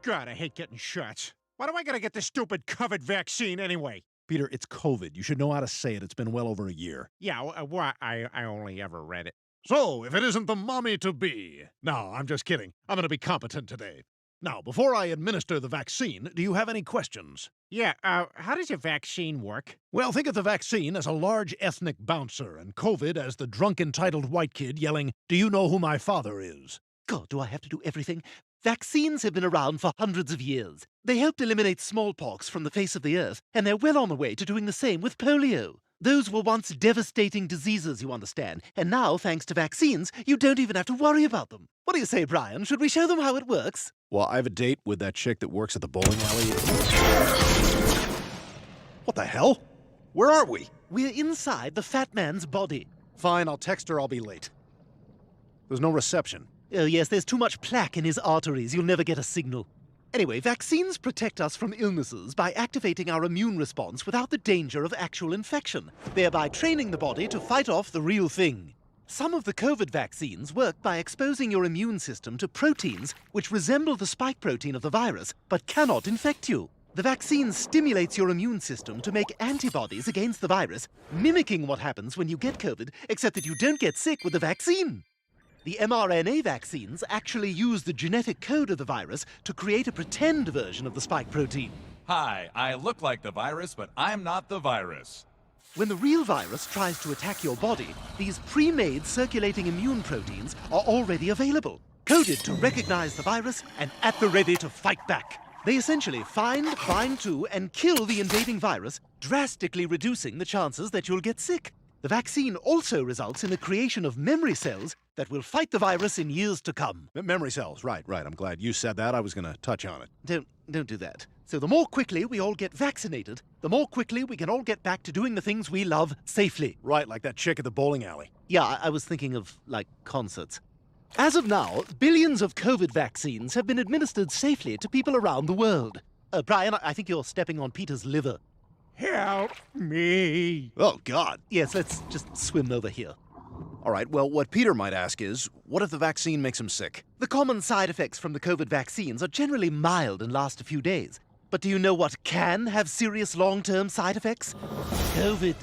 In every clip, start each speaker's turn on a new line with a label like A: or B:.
A: God, I hate getting shots. Why do I gotta get this stupid COVID vaccine anyway?
B: Peter, it's COVID. You should know how to say it. It's been well over a year.
A: Yeah, well, I only ever read it.
B: So, if it isn't the mommy-to-be. No, I'm just kidding. I'm going to be competent today. Now, before I administer the vaccine, do you have any questions?
A: Yeah, how does a vaccine work?
B: Well, think of the vaccine as a large ethnic bouncer and COVID as the drunk entitled white kid yelling, "Do you know who my father is?"
C: God, do I have to do everything? Vaccines have been around for hundreds of years. They helped eliminate smallpox from the face of the earth, and they're well on the way to doing the same with polio. Those were once devastating diseases, you understand, and now, thanks to vaccines, you don't even have to worry about them. What do you say, Brian? Should we show them how it works?
B: Well, I have a date with that chick that works at the bowling alley. What the hell? Where are we?
C: We're inside the fat man's body.
B: Fine, I'll text her. I'll be late. There's no reception.
C: Oh, yes, there's too much plaque in his arteries. You'll never get a signal. Anyway, vaccines protect us from illnesses by activating our immune response without the danger of actual infection, thereby training the body to fight off the real thing. Some of the COVID vaccines work by exposing your immune system to proteins which resemble the spike protein of the virus but cannot infect you. The vaccine stimulates your immune system to make antibodies against the virus, mimicking what happens when you get COVID, except that you don't get sick with the vaccine. The mRNA vaccines actually use the genetic code of the virus to create a pretend version of the spike protein.
D: Hi, I look like the virus, but I'm not the virus.
C: When the real virus tries to attack your body, these pre-made circulating immune proteins are already available, coded to recognize the virus and at the ready to fight back. They essentially find, bind to, and kill the invading virus, drastically reducing the chances that you'll get sick. The vaccine also results in the creation of memory cells that will fight the virus in years to come.
B: Memory cells, right. I'm glad you said that. I was going to touch on it.
C: Don't do that. So the more quickly we all get vaccinated, the more quickly we can all get back to doing the things we love safely.
B: Right, like that chick at the bowling alley.
C: Yeah, I was thinking of, like, concerts. As of now, billions of COVID vaccines have been administered safely to people around the world. Brian, I think you're stepping on Peter's liver.
A: Help me.
B: Oh, God.
C: Yes, let's just swim over here.
B: All right, well, what Peter might ask is, what if the vaccine makes him sick?
C: The common side effects from the COVID vaccines are generally mild and last a few days. But do you know what can have serious long-term side effects? COVID.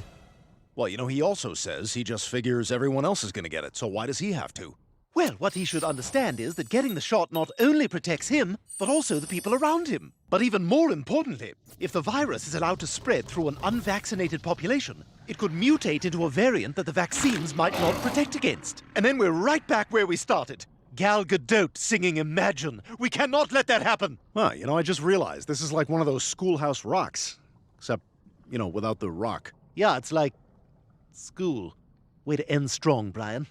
B: Well, he also says he just figures everyone else is going to get it, so why does he have to?
C: Well, what he should understand is that getting the shot not only protects him, but also the people around him. But even more importantly, if the virus is allowed to spread through an unvaccinated population, it could mutate into a variant that the vaccines might not protect against. And then we're right back where we started. Gal Gadot singing Imagine. We cannot let that happen.
B: Huh, I just realized this is like one of those Schoolhouse Rocks. Except, without the rock.
C: Yeah, it's like school. Way to end strong, Brian.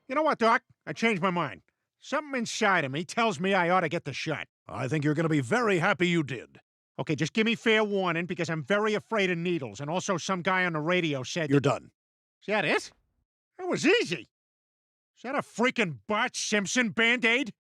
A: You know what, Doc? I changed my mind. Something inside of me tells me I ought to get the shot.
B: I think you're going to be very happy you did.
A: Okay, just give me fair warning because I'm very afraid of needles, and also some guy on the radio said...
B: You're done.
A: Is that it? That was easy. Is that a freaking Bart Simpson Band-Aid?